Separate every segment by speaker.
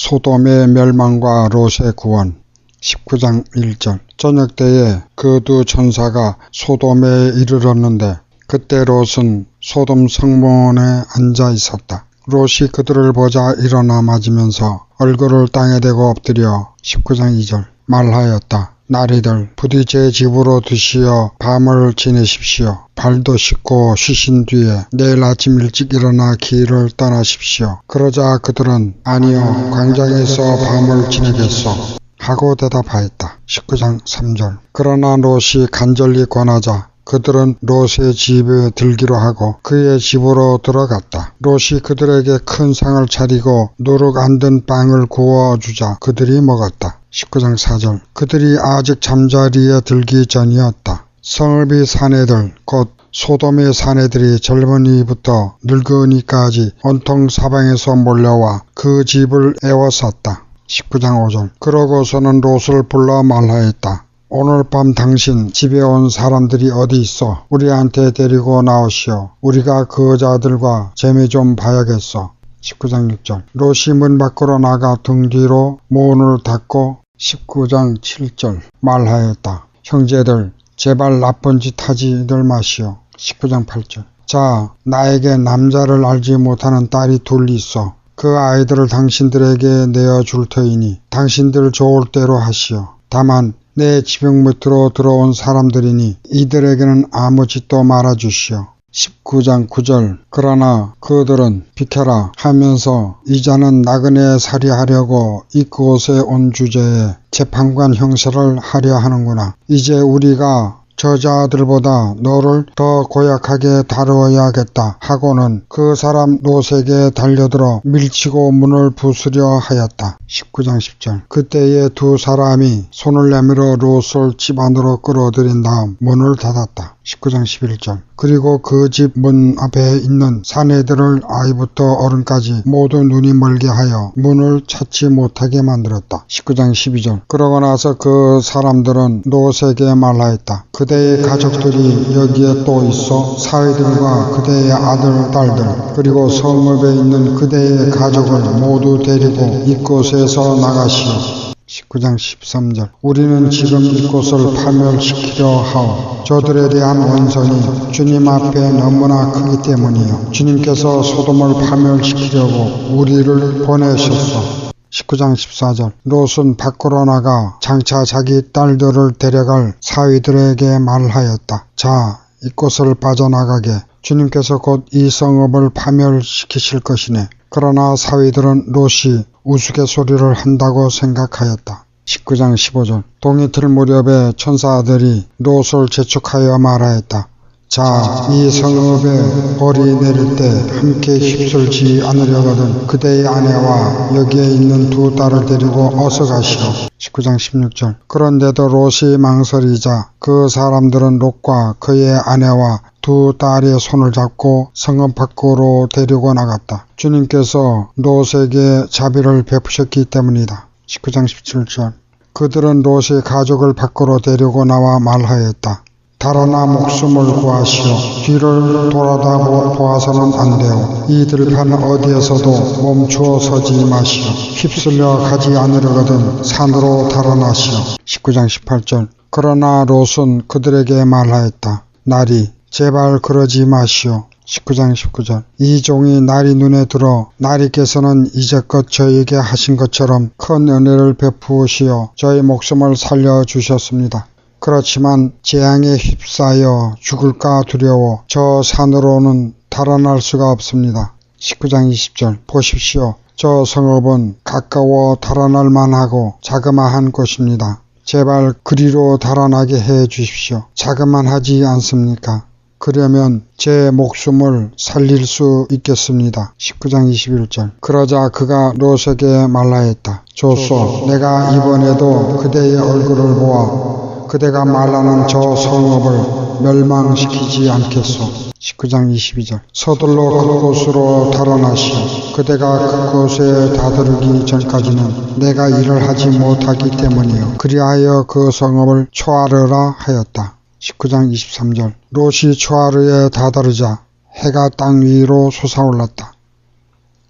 Speaker 1: 소돔의 멸망과 롯의 구원. 19장 1절. 저녁 때에 그 두 천사가 소돔에 이르렀는데 그때 롯은 소돔 성문에 앉아 있었다. 롯이 그들을 보자 일어나 맞으면서 얼굴을 땅에 대고 엎드려 19장 2절 말하였다. 나리들 부디 제 집으로 드시어 밤을 지내십시오. 발도 씻고 쉬신 뒤에 내일 아침 일찍 일어나 길을 떠나십시오. 그러자 그들은 아니요 광장에서 밤을 지내겠소 하고 대답하였다. 19장 3절. 그러나 롯이 간절히 권하자 그들은 롯의 집에 들기로 하고 그의 집으로 들어갔다. 롯이 그들에게 큰 상을 차리고 누룩 안 든 빵을 구워주자 그들이 먹었다. 19장 4절. 그들이 아직 잠자리에 들기 전이었다. 성읍의 사내들 곧 소돔의 사내들이 젊은이부터 늙은이까지 온통 사방에서 몰려와 그 집을 에워쌌다. 19장 5절. 그러고서는 롯을 불러 말하였다. 오늘 밤 당신 집에 온 사람들이 어디 있어? 우리한테 데리고 나오시오. 우리가 그 여자들과 재미 좀 봐야겠어. 19장 6절. 롯이 문 밖으로 나가 등 뒤로 문을 닫고 19장 7절 말하였다. 형제들 제발 나쁜 짓 하지들 마시오. 19장 8절. 자, 나에게 남자를 알지 못하는 딸이 둘 있어. 그 아이들을 당신들에게 내어줄 터이니 당신들 좋을 대로 하시오. 다만 내 지붕 밑으로 들어온 사람들이니 이들에게는 아무 짓도 말아주시오. 19장 9절. 그러나 그들은 비켜라 하면서 이자는 나그네 살이하려고 이곳에 온 주제에 재판관 형사를 하려 하는구나. 이제 우리가 저자들보다 너를 더 고약하게 다루어야겠다 하고는 그 사람 롯에게 달려들어 밀치고 문을 부수려 하였다. 19장 10절. 그때에 두 사람이 손을 내밀어 롯을 집 안으로 끌어들인 다음 문을 닫았다. 19장 11절. 그리고 그 집 문 앞에 있는 사내들을 아이부터 어른까지 모두 눈이 멀게 하여 문을 찾지 못하게 만들었다. 19장 12절. 그러고 나서 그 사람들은 롯에게 말하였다. 그대의 가족들이 여기에 또 있어 사위들과 그대의 아들, 딸들 그리고 성읍에 있는 그대의 가족을 모두 데리고 이곳에서 나가시오. 19장 13절. 우리는 지금 이곳을 파멸시키려 하오. 저들에 대한 원성이 주님 앞에 너무나 크기 때문이요. 주님께서 소돔을 파멸시키려고 우리를 보내셨소. 19장 14절. 롯은 밖으로 나가 장차 자기 딸들을 데려갈 사위들에게 말하였다. 자, 이곳을 빠져나가게. 주님께서 곧 이 성읍을 파멸시키실 것이네. 그러나 사위들은 롯이 우스갯소리를 한다고 생각하였다. 19장 15절. 동이틀 무렵에 천사들이 롯을 재촉하여 말하였다. 자, 이 성읍에 벌이 내릴 때 함께 휩쓸지 않으려거든 그대의 아내와 여기에 있는 두 딸을 데리고 어서 가시오. 19장 16절. 그런데도 롯이 망설이자 그 사람들은 롯과 그의 아내와 두 딸의 손을 잡고 성읍 밖으로 데리고 나갔다. 주님께서 롯에게 자비를 베푸셨기 때문이다. 19장 17절. 그들은 롯의 가족을 밖으로 데리고 나와 말하였다. 달아나 목숨을 구하시오. 뒤를 돌아다 보아서는 안 돼요. 이 들판 어디에서도 멈추어 서지 마시오. 휩쓸려 가지 않으려거든 산으로 달아나시오. 19장 18절. 그러나 롯은 그들에게 말하였다. 나리 제발 그러지 마시오. 19장 19절. 이 종이 나리 눈에 들어 나리께서는 이제껏 저에게 하신 것처럼 큰 은혜를 베푸시어 저의 목숨을 살려주셨습니다. 그렇지만 재앙에 휩싸여 죽을까 두려워 저 산으로는 달아날 수가 없습니다. 19장 20절. 보십시오. 저 성읍은 가까워 달아날 만하고 자그마한 곳입니다. 제발 그리로 달아나게 해 주십시오. 자그만하지 않습니까? 그러면 제 목숨을 살릴 수 있겠습니다. 19장 21절. 그러자 그가 롯에게 말하였다. 좋소. 내가 이번에도 그대의 얼굴을 보아 그대가 말하는 저 성읍을 멸망시키지 않겠소. 19장 22절. 서둘러 그곳으로 달아나시오. 그대가 그곳에 다다르기 전까지는 내가 일을 하지 못하기 때문이요. 그리하여 그 성읍을 초하르라 하였다. 19장 23절. 롯이 초하르에 다다르자 해가 땅 위로 솟아올랐다.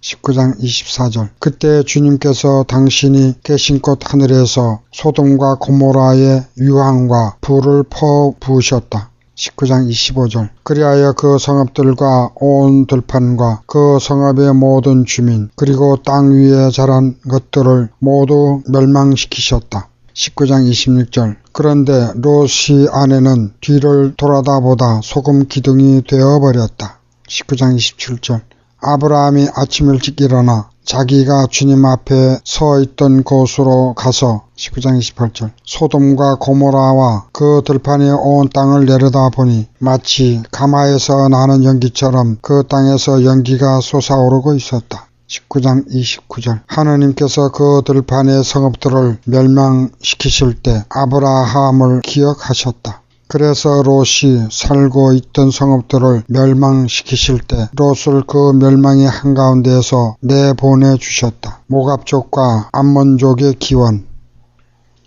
Speaker 1: 19장 24절. 그때 주님께서 당신이 계신 곳 하늘에서 소돔과 고모라의 유황과 불을 퍼 부으셨다. 19장 25절. 그리하여 그 성읍들과 온 들판과 그 성읍의 모든 주민 그리고 땅 위에 자란 것들을 모두 멸망시키셨다. 19장 26절. 그런데 롯이 아내는 뒤를 돌아다 보다 소금 기둥이 되어버렸다. 19장 27절. 아브라함이 아침 일찍 일어나 자기가 주님 앞에 서 있던 곳으로 가서 19장 28절. 소돔과 고모라와 그 들판의 온 땅을 내려다보니 마치 가마에서 나는 연기처럼 그 땅에서 연기가 솟아오르고 있었다. 19장 29절. 하느님께서 그 들판의 성읍들을 멸망시키실 때 아브라함을 기억하셨다. 그래서 롯이 살고 있던 성읍들을 멸망시키실 때 롯을 그 멸망의 한가운데에서 내보내주셨다. 모압족과 암몬족의 기원.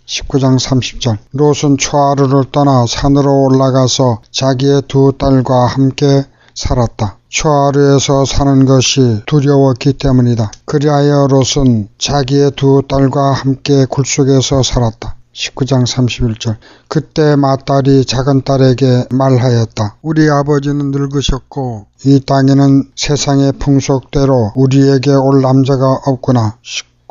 Speaker 1: 19장 30절. 롯은 초하루를 떠나 산으로 올라가서 자기의 두 딸과 함께 살았다. 초하루에서 사는 것이 두려웠기 때문이다. 그리하여 롯은 자기의 두 딸과 함께 굴속에서 살았다. 19장 31절. 그때 맏딸이 작은딸에게 말하였다. 우리 아버지는 늙으셨고 이 땅에는 세상의 풍속대로 우리에게 올 남자가 없구나.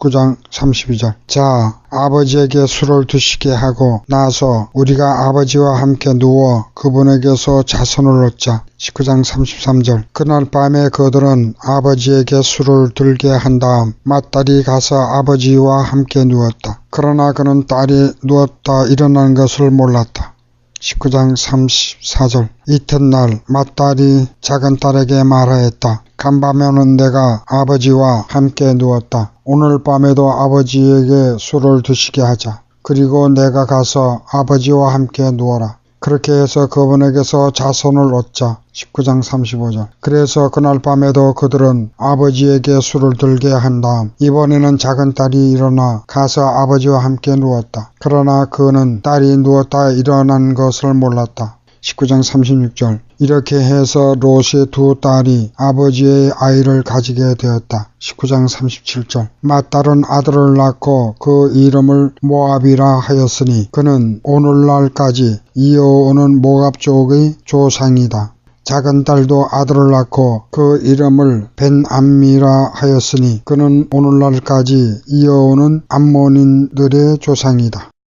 Speaker 1: 19장 32절. 자, 아버지에게 술을 드시게 하고 나서 우리가 아버지와 함께 누워 그분에게서 자손을 얻자. 19장 33절. 그날 밤에 그들은 아버지에게 술을 들게 한 다음 맏딸이 가서 아버지와 함께 누웠다. 그러나 그는 딸이 누웠다 일어난 것을 몰랐다. 19장 34절. 이튿날 맏딸이 작은딸에게 말하였다. 간밤에는 내가 아버지와 함께 누웠다. 오늘 밤에도 아버지에게 술을 드시게 하자. 그리고 내가 가서 아버지와 함께 누워라. 그렇게 해서 그분에게서 자손을 얻자. 19장 35절. 그래서 그날 밤에도 그들은 아버지에게 술을 들게 한 다음 이번에는 작은딸이 일어나 가서 아버지와 함께 누웠다. 그러나 그는 딸이 누웠다 일어난 것을 몰랐다. 19장 36절. 이렇게 해서 롯의 두 딸이 아버지의 아이를 가지게 되었다. 19장 37절. 맏딸은 아들을 낳고 그 이름을 모압이라 하였으니 그는 오늘날까지 이어오는 모압족의 조상이다. 작은 딸도 아들을 낳고 그 이름을 벤암미라 하였으니 그는 오늘날까지 이어오는 암몬인들의 조상이다.